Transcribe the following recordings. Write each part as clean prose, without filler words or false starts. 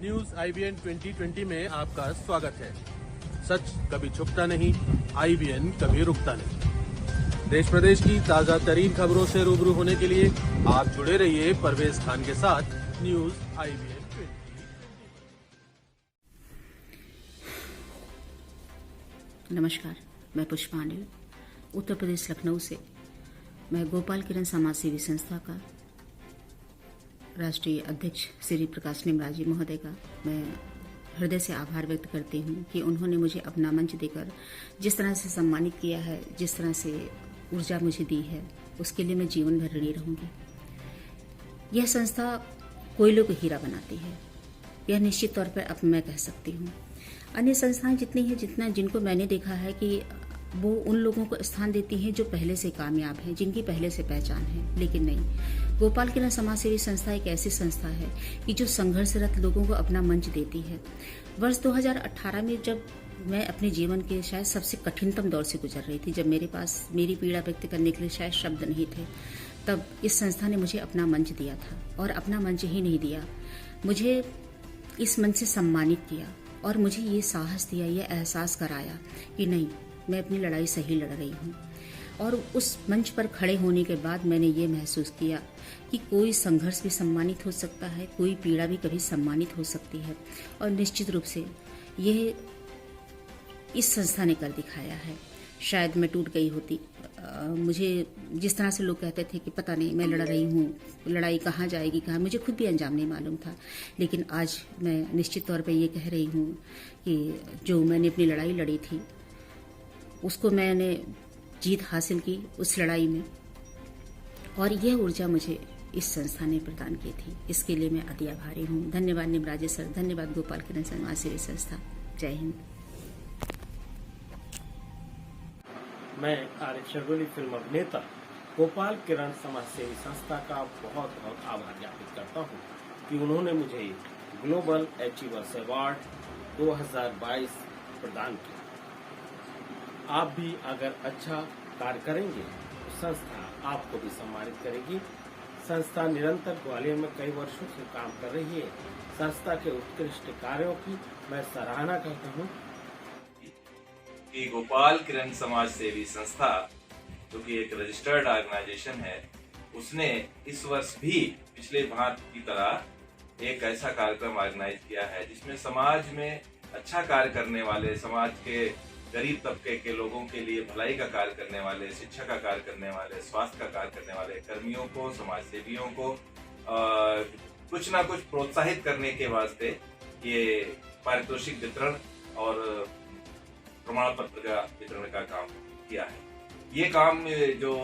News IBN 2020 में आपका स्वागत है। सच कभी छुपता नहीं, IBN कभी रुकता नहीं। देश प्रदेश की ताजा तरीन खबरों से रूबरू होने के लिए आप जुड़े रहिए परवेज खान के साथ न्यूज IBN 2020। नमस्कार, मैं पुष्पांजलि उत्तर प्रदेश लखनऊ से। मैं गोपाल किरण समाज सेवी संस्था का राष्ट्रीय अध्यक्ष श्री प्रकाश निमराज जी महोदय का मैं हृदय से आभार व्यक्त करती हूँ कि उन्होंने मुझे अपना मंच देकर जिस तरह से सम्मानित किया है, जिस तरह से ऊर्जा मुझे दी है, उसके लिए मैं जीवन भर ऋणी रहूँगी। यह संस्था कोयलों को हीरा बनाती है, यह निश्चित तौर पर अब मैं कह सकती हूँ। अन्य संस्थाएं जितनी हैं, जिनको मैंने देखा है कि वो उन लोगों को स्थान देती हैं जो पहले से कामयाब हैं, जिनकी पहले से पहचान है, लेकिन नहीं। गोपाल किरण समाज सेवी संस्था एक ऐसी संस्था है कि जो संघर्षरत लोगों को अपना मंच देती है। वर्ष 2018 में जब मैं अपने जीवन के शायद सबसे कठिनतम दौर से गुजर रही थी, जब मेरे पास मेरी पीड़ा व्यक्त करने के लिए शायद शब्द नहीं थे, तब इस संस्था ने मुझे अपना मंच दिया था। और अपना मंच ही नहीं दिया, मुझे इस मंच से सम्मानित किया और मुझे ये साहस दिया, ये एहसास कराया कि नहीं, मैं अपनी लड़ाई सही लड़ रही हूँ। और उस मंच पर खड़े होने के बाद मैंने ये महसूस किया कि कोई संघर्ष भी सम्मानित हो सकता है, कोई पीड़ा भी कभी सम्मानित हो सकती है। और निश्चित रूप से ये इस संस्था ने कर दिखाया है। शायद मैं टूट गई होती, मुझे जिस तरह से लोग कहते थे कि पता नहीं मैं लड़ रही हूँ, लड़ाई कहाँ जाएगी, कहाँ, मुझे खुद भी अंजाम नहीं मालूम था। लेकिन आज मैं निश्चित तौर पे ये कह रही हूँ कि जो मैंने अपनी लड़ाई लड़ी थी, उसको मैंने जीत हासिल की उस लड़ाई में, और यह ऊर्जा मुझे इस संस्था ने प्रदान की थी। इसके लिए मैं अति आभारी हूँ। धन्यवाद निमराज सर, धन्यवाद गोपाल किरण समाज सेवी संस्था। जय हिंद। मैं आरिफ शर्गोली फिल्म अभिनेता गोपाल किरण समाज सेवी संस्था का बहुत बहुत आभार ज्ञापित करता हूँ कि उन्होंने मुझे ग्लोबल अचीवर्स अवार्ड 2022 प्रदान किया। आप भी अगर अच्छा कार्य करेंगे तो संस्था आपको भी सम्मानित करेगी। संस्था निरंतर ग्वालियर में कई वर्षों से काम कर रही है। संस्था के उत्कृष्ट कार्यों की मैं सराहना करता हूँ। कि गोपाल किरण समाज सेवी संस्था, जो कि एक रजिस्टर्ड ऑर्गेनाइजेशन है, उसने इस वर्ष भी पिछले भांत की तरह एक ऐसा कार्यक्रम ऑर्गेनाइज किया है जिसमें समाज में अच्छा कार्य करने वाले, समाज के गरीब तबके के लोगों के लिए भलाई का कार्य करने वाले, शिक्षा का कार्य करने वाले, स्वास्थ्य का कार्य करने वाले कर्मियों को, समाज सेवियों को कुछ ना कुछ प्रोत्साहित करने के वास्ते ये पारितोषिक वितरण और प्रमाण पत्र का वितरण का काम किया है। ये काम जो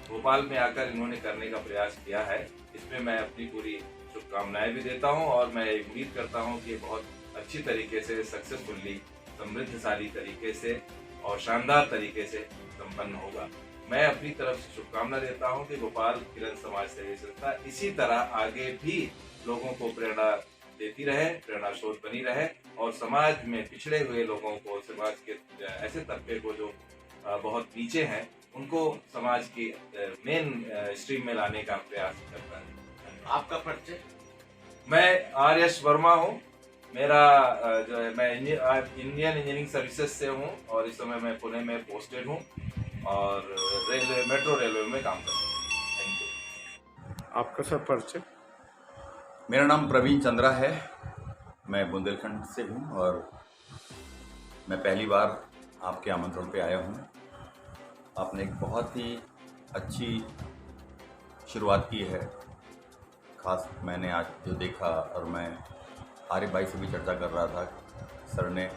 भोपाल में आकर इन्होंने करने का प्रयास किया है, इसमें मैं अपनी पूरी शुभकामनाएं भी देता हूं और मैं उम्मीद करता हूं कि बहुत अच्छी तरीके से, सक्सेसफुली, समृद्धशाली तरीके से और शानदार तरीके से संपन्न होगा। मैं अपनी तरफ से शुभकामना देता हूं कि गोपाल किरण समाज सेवी संस्था इसी तरह आगे भी लोगों को प्रेरणा देती रहे, प्रेरणा स्रोत बनी रहे और समाज में पिछड़े हुए लोगों को, समाज के ऐसे तबके को जो बहुत नीचे हैं, उनको समाज की मेन स्ट्रीम में लाने का प्रयास करता है। आपका परिचय? मैं RS वर्मा हूँ। मेरा जो है, मैं इंडियन इंजीनियरिंग सर्विसेज से हूँ और इस समय मैं पुणे में पोस्टेड हूँ और रेलवे, मेट्रो रेलवे में काम करता हूँ। Thank you. आपका सर परिचय? मेरा नाम प्रवीण चंद्रा है। मैं बुंदेलखंड से हूँ और मैं पहली बार आपके आमंत्रण पे आया हूँ। आपने एक बहुत ही अच्छी शुरुआत की है। खास मैंने आज जो देखा, और मैं आरिफ भाई से भी चर्चा कर रहा था, सर ने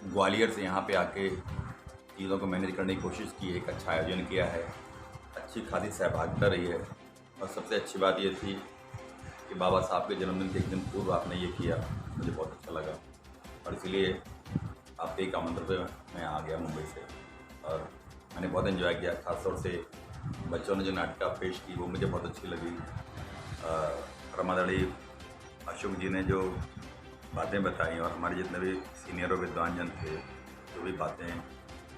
ग्वालियर से यहाँ पे आके चीज़ों को मैनेज करने की कोशिश की, एक अच्छा आयोजन किया है, अच्छी खासी सहभागिता रही है। और सबसे अच्छी बात ये थी कि बाबा साहब के जन्मदिन के एक दिन पूर्व आपने ये किया, मुझे बहुत अच्छा लगा और इसलिए आपके एक आमंत्रण पे मैं आ गया मुंबई से और मैंने बहुत एंजॉय किया। खासतौर से बच्चों ने जो नाटिका पेश की वो मुझे बहुत अच्छी लगी। रमादड़ी अशोक जी ने जो बातें बताई और हमारे जितने भी सीनियर और विद्वान जन थे, जो भी बातें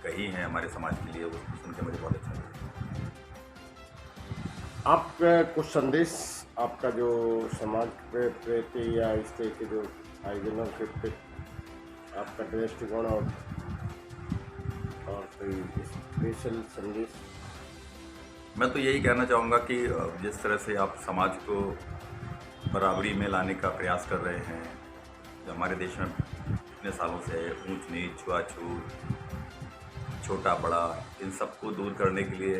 कही हैं हमारे समाज के लिए, वो सुन के मुझे बहुत अच्छा लगा। आप कुछ संदेश आपका जो समाज के प्रति या इस तरह के जो आयोजनों के प्रति आपका दृष्टिकोण और कोई स्पेशल संदेश? मैं तो यही कहना चाहूँगा कि जिस तरह से आप समाज को बराबरी में लाने का प्रयास कर रहे हैं, जो हमारे देश में इतने सालों से ऊंच नीच, छुआछूत, छोटा बड़ा, इन सबको दूर करने के लिए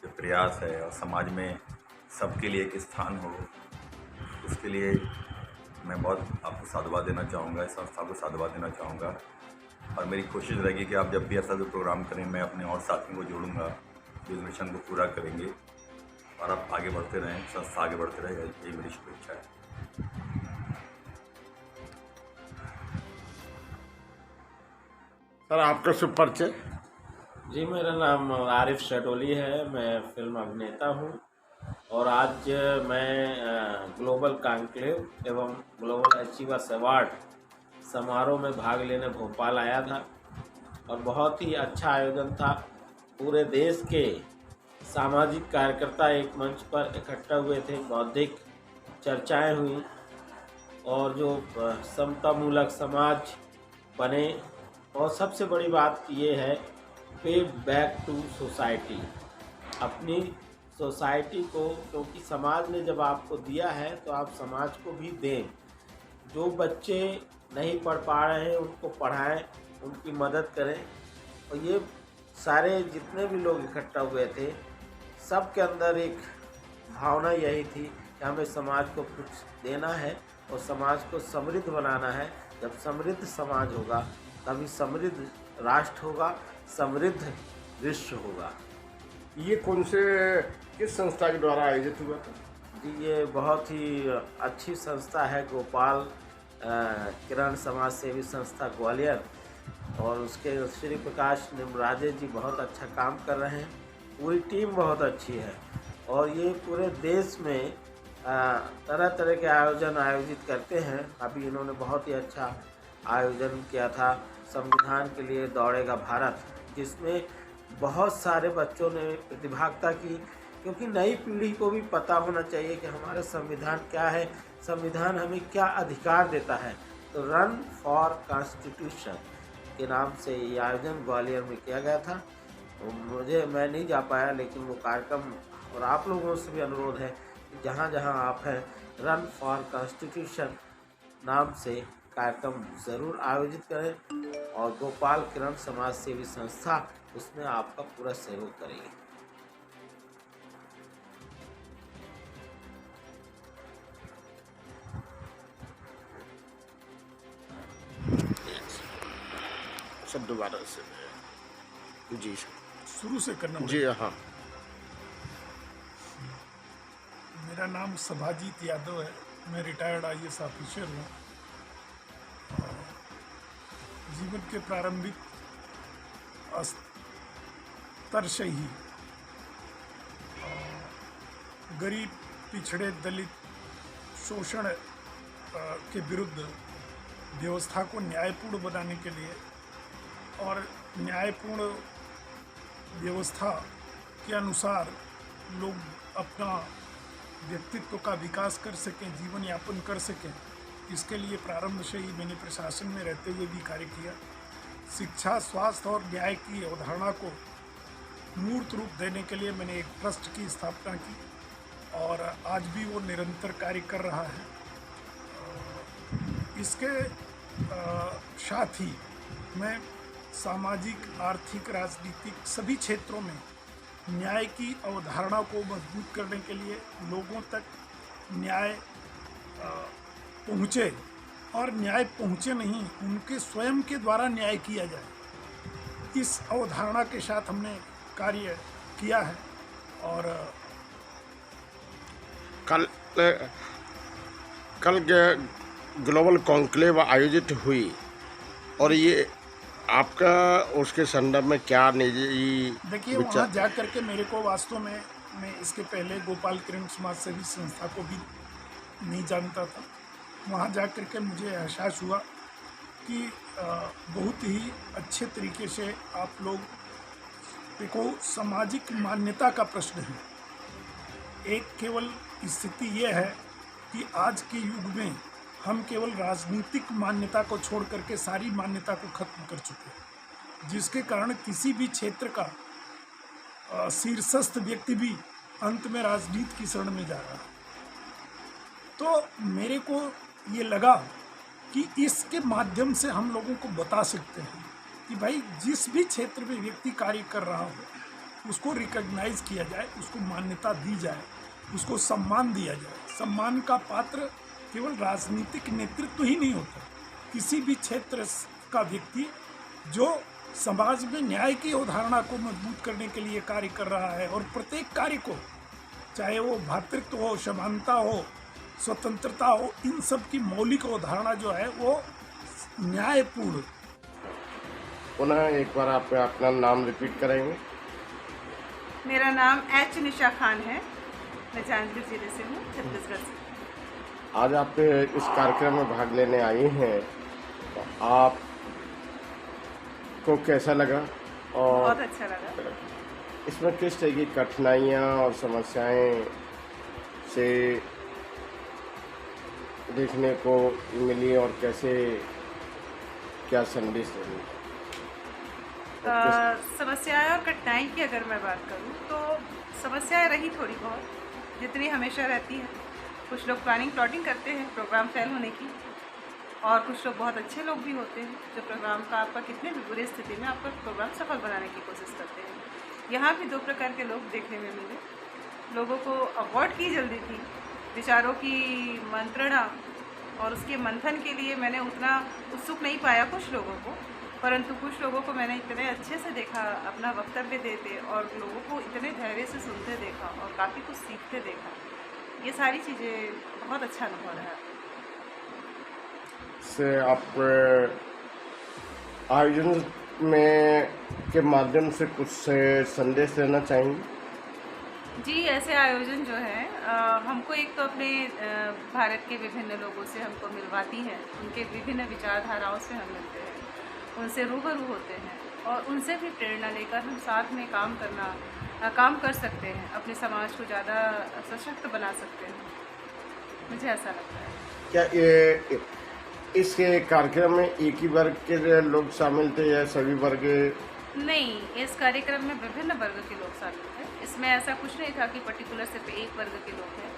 जो प्रयास है और समाज में सबके लिए एक स्थान हो, उसके लिए मैं बहुत आपको साधुवाद देना चाहूँगा, इस संस्था को साधुवाद देना चाहूँगा। और मेरी कोशिश रहेगी कि आप जब भी ऐसा जो प्रोग्राम करें, मैं अपने और साथियों को जोड़ूंगा जो इस मिशन को पूरा करेंगे और आप आगे बढ़ते रहें, संस्था आगे बढ़ते रहे, यही मेरी शुभेच्छा है। सर, आपका शुभ परिचय? जी, मेरा नाम आरिफ शहडोली है। मैं फिल्म अभिनेता हूँ और आज मैं ग्लोबल कॉन्क्लेव एवं ग्लोबल अचीवर्स अवार्ड समारोह में भाग लेने भोपाल आया था और बहुत ही अच्छा आयोजन था। पूरे देश के सामाजिक कार्यकर्ता एक मंच पर इकट्ठा हुए थे, बौद्धिक चर्चाएं हुई और जो समतामूलक समाज बने। और सबसे बड़ी बात ये है, पे बैक टू सोसाइटी, अपनी सोसाइटी को, क्योंकि समाज ने जब आपको दिया है तो आप समाज को भी दें। जो बच्चे नहीं पढ़ पा रहे हैं उनको पढ़ाएं, उनकी मदद करें। और ये सारे जितने भी लोग इकट्ठा हुए थे, सब के अंदर एक भावना यही थी कि हमें समाज को कुछ देना है और समाज को समृद्ध बनाना है। जब समृद्ध समाज होगा तभी समृद्ध राष्ट्र होगा, समृद्ध विश्व होगा। ये किस संस्था के द्वारा आयोजित हुआ था? जी, ये बहुत ही अच्छी संस्था है, गोपाल किरण समाज सेवी संस्था ग्वालियर, और उसके श्री प्रकाश निमराजे जी बहुत अच्छा काम कर रहे हैं। पूरी टीम बहुत अच्छी है और ये पूरे देश में तरह तरह के आयोजन आयोजित करते हैं। अभी इन्होंने बहुत ही अच्छा आयोजन किया था, संविधान के लिए दौड़ेगा भारत, जिसमें बहुत सारे बच्चों ने प्रतिभागिता की, क्योंकि नई पीढ़ी को भी पता होना चाहिए कि हमारा संविधान क्या है, संविधान हमें क्या अधिकार देता है। तो रन फॉर कॉन्स्टिट्यूशन के नाम से ये आयोजन ग्वालियर में किया गया था। तो मैं नहीं जा पाया, लेकिन वो कार्यक्रम, और आप लोगों से भी अनुरोध है कि जहाँ जहाँ आप हैं, रन फॉर कॉन्स्टिट्यूशन नाम से कार्यक्रम ज़रूर आयोजित करें और गोपाल किरण समाज सेवी संस्था उसमें आपका पूरा सहयोग करेगी। सब दोबारा से जी शुरू से करना जी। हाँ, मेरा नाम सभाजीत यादव है। मैं रिटायर्ड IAS ऑफिसर हूँ। जीवन के प्रारंभिक स्तर से ही गरीब, पिछड़े, दलित, शोषण के विरुद्ध व्यवस्था को न्यायपूर्ण बनाने के लिए और न्यायपूर्ण व्यवस्था के अनुसार लोग अपना व्यक्तित्व का विकास कर सकें, जीवन यापन कर सकें, इसके लिए प्रारंभ से ही मैंने प्रशासन में रहते हुए भी कार्य किया। शिक्षा, स्वास्थ्य और न्याय की अवधारणा को मूर्त रूप देने के लिए मैंने एक ट्रस्ट की स्थापना की और आज भी वो निरंतर कार्य कर रहा है। इसके साथ ही मैं सामाजिक, आर्थिक, राजनीतिक सभी क्षेत्रों में न्याय की अवधारणा को मजबूत करने के लिए लोगों तक न्याय पहुँचे, और न्याय पहुँचे नहीं, उनके स्वयं के द्वारा न्याय किया जाए, इस अवधारणा के साथ हमने कार्य किया है। और कल ग्लोबल कॉन्क्लेव आयोजित हुई और ये आपका उसके संदर्भ में क्या निजी देखिए, वहाँ जा करके मेरे को वास्तव में, मैं इसके पहले गोपाल किरण समाज सेवी संस्था को भी नहीं जानता था। वहाँ जा करके मुझे एहसास हुआ कि बहुत ही अच्छे तरीके से आप लोग, देखो, सामाजिक मान्यता का प्रश्न है। एक केवल स्थिति ये है कि आज के युग में हम केवल राजनीतिक मान्यता को छोड़ करके सारी मान्यता को खत्म कर चुके हैं, जिसके कारण किसी भी क्षेत्र का शीर्षस्थ व्यक्ति भी अंत में राजनीति की शरण में जा रहा है। तो मेरे को ये लगा कि इसके माध्यम से हम लोगों को बता सकते हैं कि भाई जिस भी क्षेत्र में व्यक्ति कार्य कर रहा हो उसको रिकॉग्नाइज किया जाए, उसको मान्यता दी जाए, उसको सम्मान दिया जाए। सम्मान का पात्र केवल राजनीतिक नेतृत्व ही नहीं होता, किसी भी क्षेत्र का व्यक्ति जो समाज में न्याय की अवधारणा को मजबूत करने के लिए कार्य कर रहा है और प्रत्येक कार्य को, चाहे वो भ्रातृत्व हो, समानता हो, स्वतंत्रता हो, इन सब की मौलिक अवधारणा जो है वो न्यायपूर्ण। पुनः एक बार आप अपना नाम रिपीट करेंगे? मेरा नाम एच निशा खान है, मैं जांजगीर जिले से हूँ, छत्तीसगढ़ से। आज आप इस कार्यक्रम में भाग लेने आई हैं, तो आप को कैसा लगा? और बहुत अच्छा लगा। इसमें किस तरह की कठिनाइयाँ और समस्याएं से देखने को मिली और कैसे क्या संदेश रही? समस्याएं और कठिनाई की अगर मैं बात करूं तो समस्याएं रही थोड़ी बहुत, जितनी हमेशा रहती है। कुछ लोग प्लानिंग करते हैं प्रोग्राम फेल होने की, और कुछ लोग बहुत अच्छे लोग भी होते हैं जो प्रोग्राम का आपका कितने भी बुरी स्थिति में आपका प्रोग्राम सफल बनाने की कोशिश करते हैं। यहाँ भी दो प्रकार के लोग देखने में मिले। लोगों को अवॉइड की जल्दी थी, विचारों की मंत्रणा और उसके मंथन के लिए मैंने उतना उत्सुक नहीं पाया कुछ लोगों को, परंतु कुछ लोगों को मैंने इतने अच्छे से देखा, अपना वक्तव्य देते और लोगों को इतने धैर्य से सुनते देखा और काफ़ी कुछ सीखते देखा। ये सारी चीज़ें बहुत अच्छा अनुभव रहा। से आप आयोजन में के माध्यम से कुछ संदेश देना चाहेंगे? जी, ऐसे आयोजन जो है हमको एक तो अपने भारत के विभिन्न लोगों से हमको मिलवाती हैं, उनके विभिन्न विचारधाराओं से हम मिलते हैं, उनसे रूबरू होते हैं और उनसे भी प्रेरणा लेकर हम साथ में काम कर सकते हैं, अपने समाज को ज़्यादा सशक्त बना सकते हैं। मुझे ऐसा लगता है। क्या ये इस कार्यक्रम में एक ही वर्ग के लोग शामिल थे या सभी वर्ग? नहीं, इस कार्यक्रम में विभिन्न वर्ग के लोग शामिल थे। इसमें ऐसा कुछ नहीं था कि पर्टिकुलर सिर्फ एक वर्ग के लोग हैं,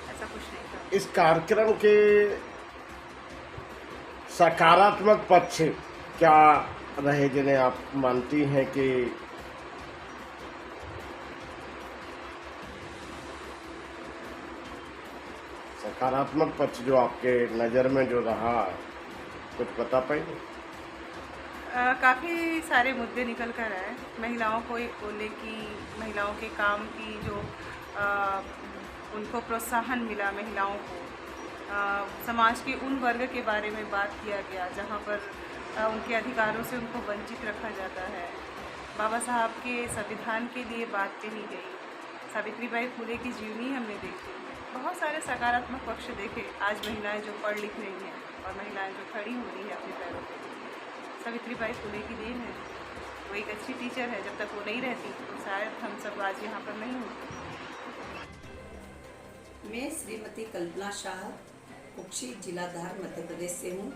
ऐसा कुछ नहीं था। इस कार्यक्रम के सकारात्मक पक्ष क्या रहे जिन्हें आप मानती हैं कि सकारात्मक पक्ष जो आपके नज़र में जो रहा, कुछ बता पाएंगे? काफ़ी सारे मुद्दे निकल कर आए। महिलाओं को बोलने की, महिलाओं के काम की जो उनको प्रोत्साहन मिला, महिलाओं को समाज के उन वर्ग के बारे में बात किया गया जहाँ पर उनके अधिकारों से उनको वंचित रखा जाता है। बाबा साहब के संविधान के लिए बात कही गई, सावित्रीबाई फुले की जीवनी हमने देखी, बहुत सारे सकारात्मक पक्ष देखे। आज महिलाएं जो पढ़ लिख रही हैं और महिलाएं जो खड़ी हो रही हैं अपने पैरों पर, सावित्रीबाई फुले की देन है। वो एक अच्छी टीचर है, जब तक वो नहीं रहती तो शायद हम सब आज यहाँ पर नहीं होते। मैं श्रीमती कल्पना शाह, कुक्षी, जिला धार, मध्य प्रदेश से हूँ।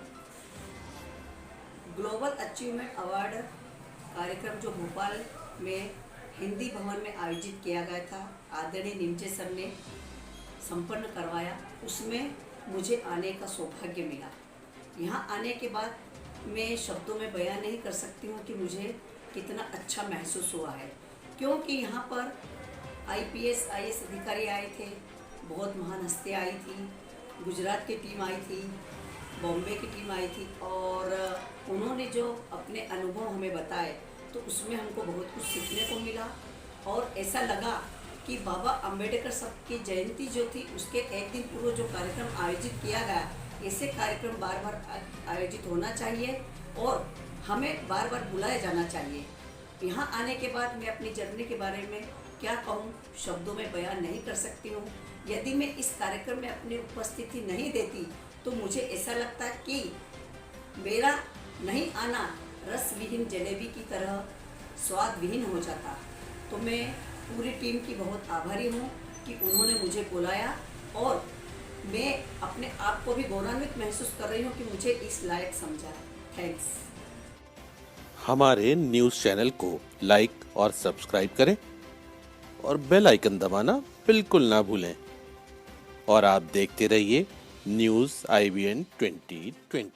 ग्लोबल अचीवमेंट अवार्ड कार्यक्रम जो भोपाल में हिंदी भवन में आयोजित किया गया था, आदरणीय निमचे सर ने संपन्न करवाया, उसमें मुझे आने का सौभाग्य मिला। यहाँ आने के बाद मैं शब्दों में बयान नहीं कर सकती हूँ कि मुझे कितना अच्छा महसूस हुआ है, क्योंकि यहाँ पर IPS IAS अधिकारी आए थे, बहुत महान हस्तियाँ आई थी, गुजरात की टीम आई थी, बॉम्बे की टीम आई थी, और उन्होंने जो अपने अनुभव हमें बताए तो उसमें हमको बहुत कुछ सीखने को मिला। और ऐसा लगा कि बाबा अंबेडकर साहब की जयंती जो थी उसके एक दिन पूर्व जो कार्यक्रम आयोजित किया गया, ऐसे कार्यक्रम बार बार आयोजित होना चाहिए और हमें बार बार बुलाया जाना चाहिए। यहाँ आने के बाद मैं अपनी जर्नी के बारे में क्या कहूँ, शब्दों में बयान नहीं कर सकती हूँ। यदि मैं इस कार्यक्रम में अपनी उपस्थिति नहीं देती तो मुझे ऐसा लगता कि मेरा नहीं आना रस विहीन जलेबी की तरह स्वाद विहीन हो जाता। तो मैं पूरी टीम की बहुत आभारी हूँ कि उन्होंने मुझे बुलाया और मैं अपने आप को भी गौरवान्वित महसूस कर रही हूँ कि मुझे इस लायक समझा। थैंक्स। हमारे न्यूज़ चैनल को लाइक और सब्सक्राइब करें और बेल आइकन दबाना बिल्कुल ना भूलें। और आप देखते रहिए न्यूज़ IBN 2020।